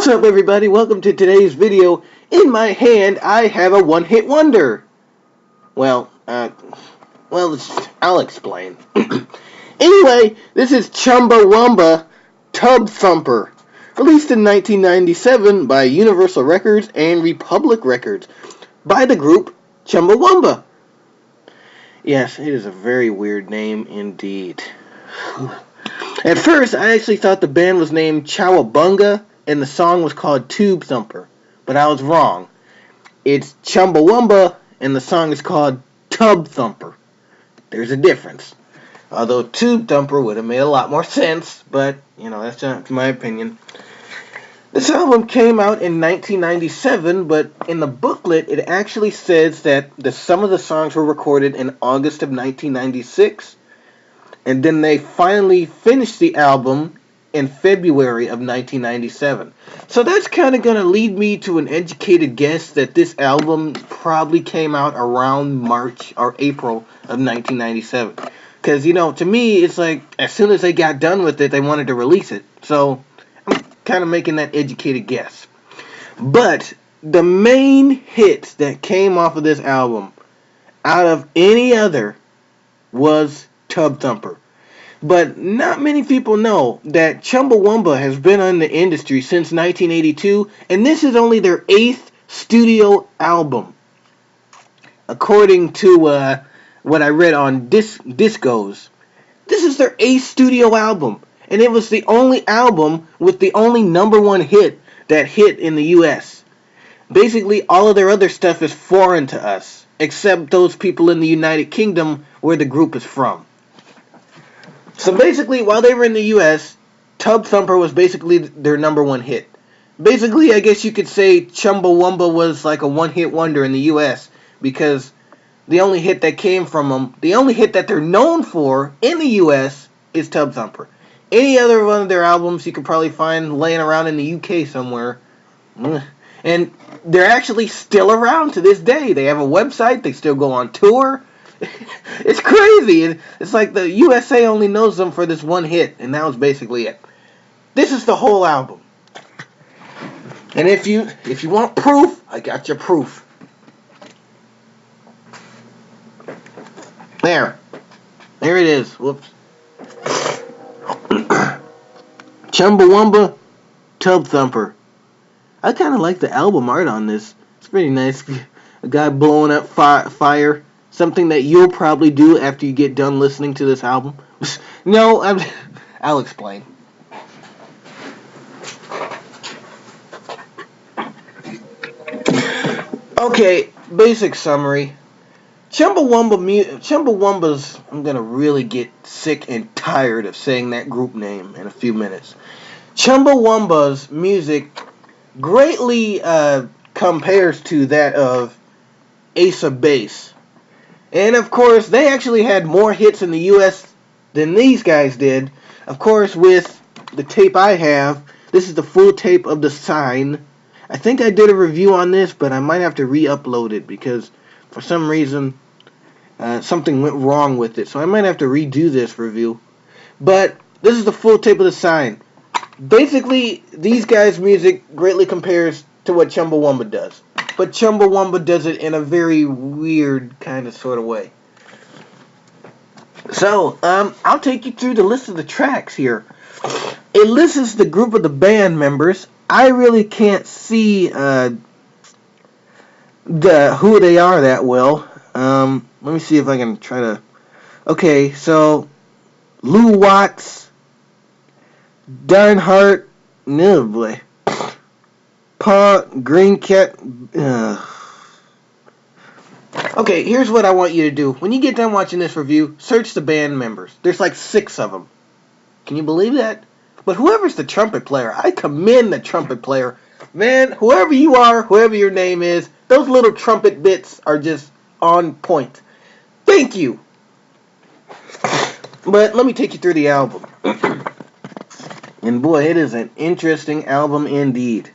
What's up, everybody? Welcome to today's video. In my hand, I have a one-hit wonder. I'll explain. Anyway, this is Chumbawamba Tubthumper, released in 1997 by Universal Records and Republic Records, by the group Chumbawamba. Yes, it is a very weird name indeed. At first, I actually thought the band was named Chowabunga, and the song was called Tube Thumper, but I was wrong. It's Chumbawamba, and the song is called Tub Thumper. There's a difference. Although Tube Thumper would have made a lot more sense, but, that's not my opinion. This album came out in 1997, but in the booklet, it actually says that some of the songs were recorded in August of 1996, and then they finally finished the album in February of 1997. So that's kind of going to lead me to an educated guess that this album probably came out around March or April of 1997. Because, to me, it's like, as soon as they got done with it, they wanted to release it. So, I'm kind of making that educated guess. But, the main hit that came off of this album, out of any other, was Tub Thumper. But not many people know that Chumbawamba has been in the industry since 1982, and this is only their 8th studio album. According to what I read on Discos, this is their 8th studio album, and it was the only album with the only #1 hit that hit in the US. Basically, all of their other stuff is foreign to us, except those people in the United Kingdom where the group is from. So basically, while they were in the US, Tub Thumper was basically their #1 hit. Basically, I guess you could say Chumbawamba was like a one-hit wonder in the US, because the only hit that came from them, the only hit that they're known for in the US is Tub Thumper. Any other one of their albums you could probably find laying around in the UK somewhere. And they're actually still around to this day. They have a website, they still go on tour. It's crazy. It's like the USA only knows them for this one hit, and that was basically it. This is the whole album. And if you want proof, I got your proof. There it is. Whoops. Chumbawamba Tubthumper. I kind of like the album art on this. It's pretty nice. A guy blowing up fire. Something that you'll probably do after you get done listening to this album. No, I'll explain. Okay, basic summary. Chumbawamba's, I'm going to really get sick and tired of saying that group name in a few minutes. Chumbawamba's music greatly compares to that of Ace of Base. And, of course, they actually had more hits in the U.S. than these guys did. Of course, with the tape I have, this is the full tape of The Sign. I think I did a review on this, but I might have to re-upload it because, for some reason, something went wrong with it. So I might have to redo this review. But this is the full tape of The Sign. Basically, these guys' music greatly compares to what Chumbawamba does. But Chumbawamba does it in a very weird kind of sort of way. So, I'll take you through the list of the tracks here. It lists the group of the band members. I really can't see who they are that well. Let me see if I can try to... Okay, so Lou Watts, Darnhart, no boy. Paul Greencat. Okay, here's what I want you to do. When you get done watching this review, search the band members. There's like 6 of them. Can you believe that? But whoever's the trumpet player, I commend the trumpet player. Man, whoever you are, whoever your name is, those little trumpet bits are just on point. Thank you. But let me take you through the album. And boy, it is an interesting album indeed.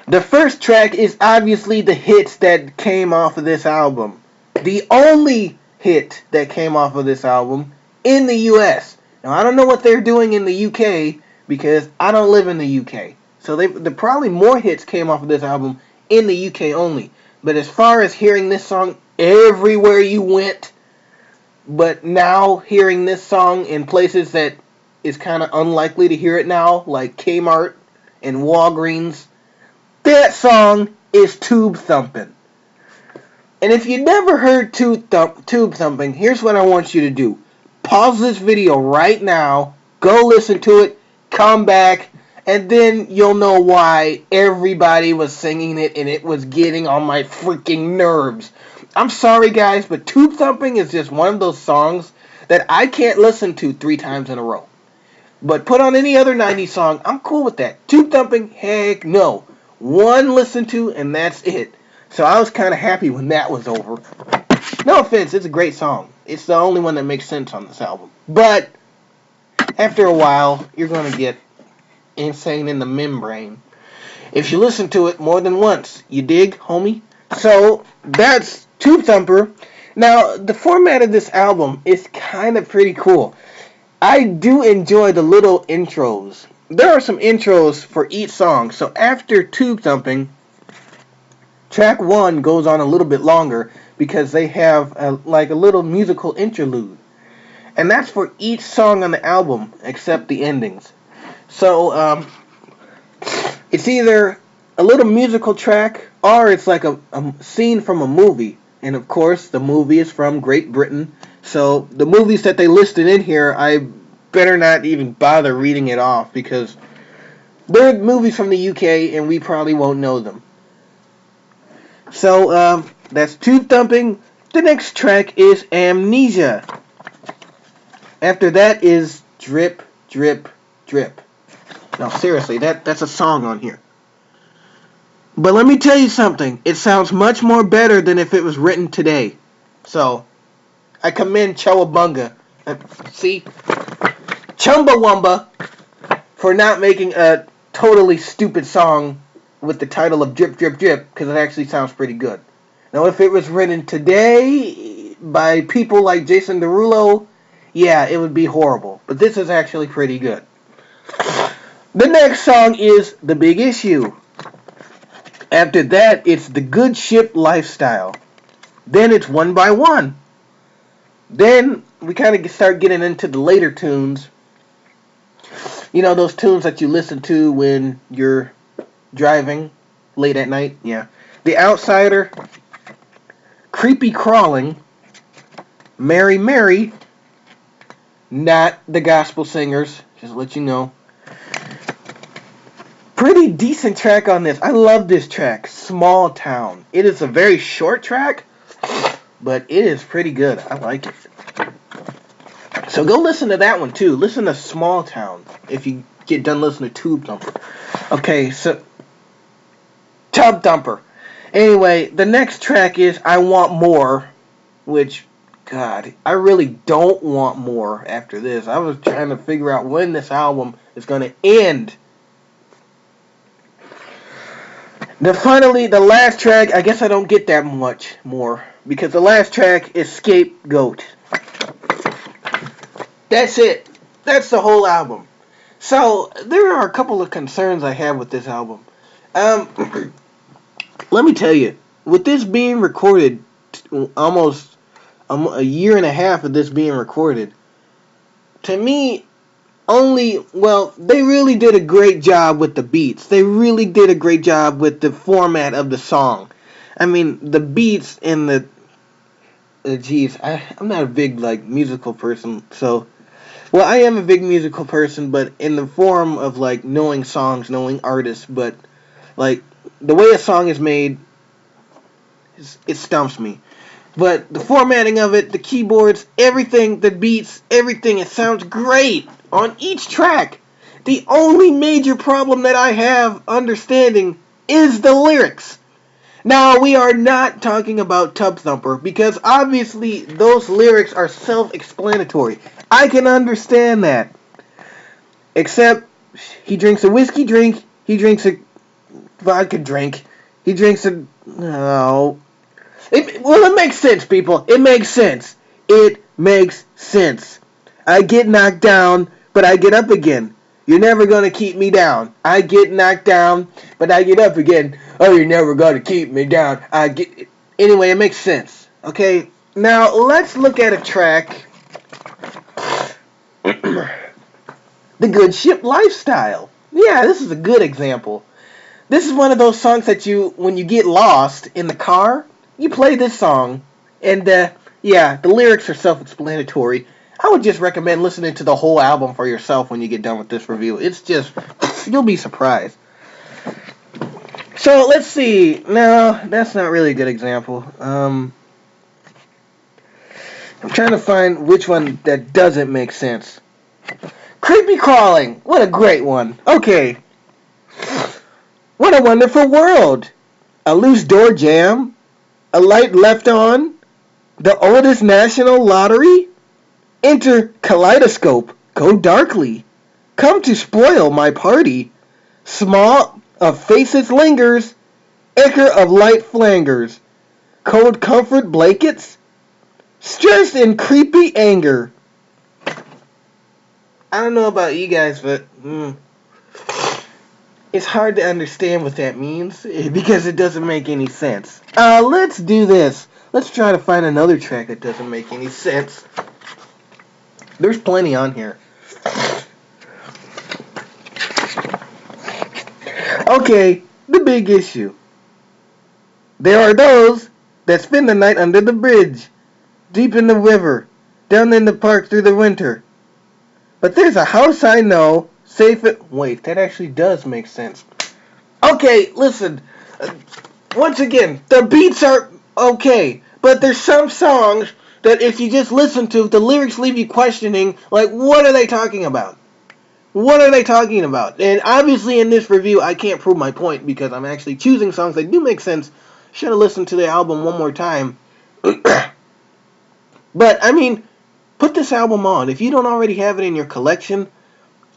The first track is obviously the hits that came off of this album. The only hit that came off of this album in the US. Now, I don't know what they're doing in the UK because I don't live in the UK. So probably more hits came off of this album in the UK only. But as far as hearing this song everywhere you went, but now hearing this song in places that is kind of unlikely to hear it now, like Kmart and Walgreens, that song is Tube Thumping. And if you never heard Tube Thumping, here's what I want you to do. Pause this video right now, go listen to it, come back, and then you'll know why everybody was singing it and it was getting on my freaking nerves. I'm sorry, guys, but Tube Thumping is just one of those songs that I can't listen to 3 times in a row. But put on any other 90s song, I'm cool with that. Tube Thumping, heck no. One listen to, and that's it. So I was kind of happy when that was over. No offense, it's a great song. It's the only one that makes sense on this album. But after a while, you're going to get insane in the membrane if you listen to it more than once. You dig, homie? So that's Tube Thumper. Now, the format of this album is kind of pretty cool. I do enjoy the little intros. There are some intros for each song. So after Tube Thumping, track 1 goes on a little bit longer because they have a little musical interlude. And that's for each song on the album except the endings. So it's either a little musical track or it's like a scene from a movie. And of course, the movie is from Great Britain. So the movies that they listed in here, I better not even bother reading it off because they're movies from the UK and we probably won't know them. So that's Tube Thumping. The next track is Amnesia. After that is Drip, Drip, Drip. Now seriously, that's a song on here. But let me tell you something. It sounds much more better than if it was written today. So I commend Chumbawamba. Chumbawamba for not making a totally stupid song with the title of Drip, Drip, Drip, because it actually sounds pretty good. Now, if it was written today by people like Jason Derulo, yeah, it would be horrible. But this is actually pretty good. The next song is The Big Issue. After that, it's The Good Ship Lifestyle. Then it's One by One. Then we kind of start getting into the later tunes. You know, those tunes that you listen to when you're driving late at night? Yeah. The Outsider, Creepy Crawling, Mary Mary, not the gospel singers, just to let you know. Pretty decent track on this. I love this track, Small Town. It is a very short track, but it is pretty good. I like it. So go listen to that one too. Listen to Small Town if you get done listening to Tube Thumper. Okay, so Tub Thumper. Anyway, the next track is I Want More, which, God, I really don't want more after this. I was trying to figure out when this album is going to end. Finally, the last track, I guess I don't get that much more, because the last track is Scapegoat. That's it. That's the whole album. So, there are a couple of concerns I have with this album. Let me tell you, with this being recorded, almost a year and a half of this being recorded, to me, they really did a great job with the beats. They really did a great job with the format of the song. I mean, the beats and the... I'm not a big, musical person, so... Well, I am a big musical person, but in the form of, knowing songs, knowing artists, but, the way a song is made, it stumps me. But the formatting of it, the keyboards, everything, the beats, everything, it sounds great on each track. The only major problem that I have understanding is the lyrics. Now, we are not talking about Tub Thumper, because obviously those lyrics are self-explanatory. I can understand that. Except, he drinks a whiskey drink, he drinks a vodka drink, he drinks a... No. It makes sense, people. It makes sense. It makes sense. I get knocked down, but I get up again. You're never gonna keep me down. I get knocked down, but I get up again. Oh, you're never gonna keep me down. Anyway, it makes sense. Okay, now let's look at a track. The Good Ship Lifestyle. Yeah, this is a good example. This is one of those songs that when you get lost in the car, you play this song, and yeah, the lyrics are self-explanatory. I would just recommend listening to the whole album for yourself when you get done with this review. It's just, you'll be surprised. So, let's see. No, that's not really a good example. I'm trying to find which one that doesn't make sense. Creepy Crawling. What a great one. Okay. What a Wonderful World. A Loose Door Jam. A Light Left On. The Oldest National Lottery. Enter Kaleidoscope. Go Darkly. Come to Spoil My Party. Small of Faces Lingers. Echo of Light Flangers. Cold Comfort Blankets. Stress and Creepy Anger. I don't know about you guys, but it's hard to understand what that means because it doesn't make any sense. Let's do this. Let's try to find another track that doesn't make any sense. There's plenty on here. Okay, the big issue. There are those that spend the night under the bridge, deep in the river, down in the park through the winter. But there's a house I know, safe at... Wait, that actually does make sense. Okay, listen. Once again, the beats are okay. But there's some songs that if you just listen to, the lyrics leave you questioning, like, what are they talking about? What are they talking about? And obviously in this review, I can't prove my point because I'm actually choosing songs that do make sense. Should have listened to the album one more time. But, I mean... Put this album on. If you don't already have it in your collection,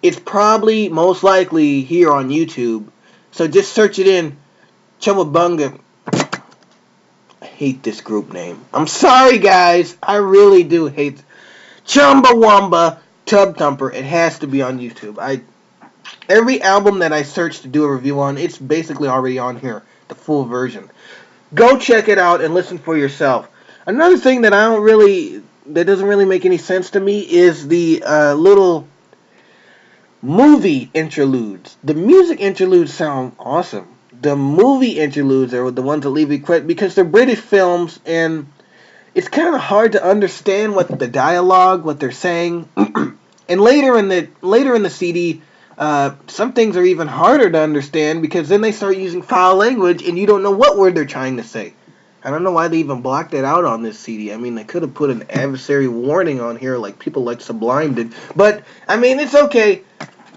it's probably most likely here on YouTube. So just search it in. Chumbawamba. I hate this group name. I'm sorry, guys. I really do hate Chumbawamba Tubthumper. It has to be on YouTube. Every album that I search to do a review on, it's basically already on here. The full version. Go check it out and listen for yourself. Another thing that that doesn't really make any sense to me is the little movie interludes. The music interludes sound awesome. The movie interludes are the ones that leave you quick because they're British films and it's kind of hard to understand what the dialogue, what they're saying. And later in the CD, some things are even harder to understand because then they start using foul language and you don't know what word they're trying to say. I don't know why they even blocked it out on this CD. I mean, they could have put an adversary warning on here like people like Sublime did. But, I mean, it's okay.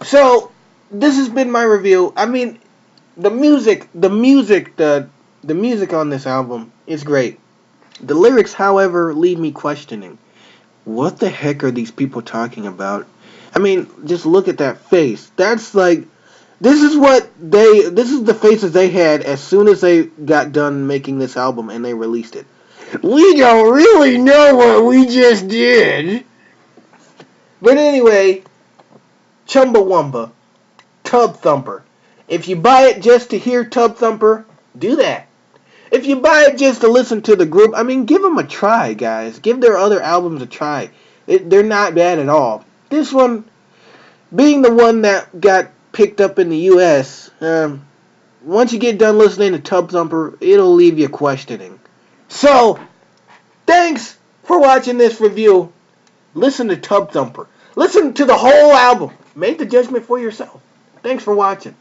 So, this has been my review. I mean, the music on this album is great. The lyrics, however, leave me questioning. What the heck are these people talking about? I mean, just look at that face. That's like... This is the faces they had as soon as they got done making this album and they released it. We don't really know what we just did. But anyway, Chumbawamba Tubthumper. If you buy it just to hear Tubthumper, do that. If you buy it just to listen to the group, I mean, give them a try, guys. Give their other albums a try. They're not bad at all. This one, being the one that got picked up in the U.S., once you get done listening to Tubthumper, it'll leave you questioning. So, thanks for watching this review. Listen to Tubthumper. Listen to the whole album. Make the judgment for yourself. Thanks for watching.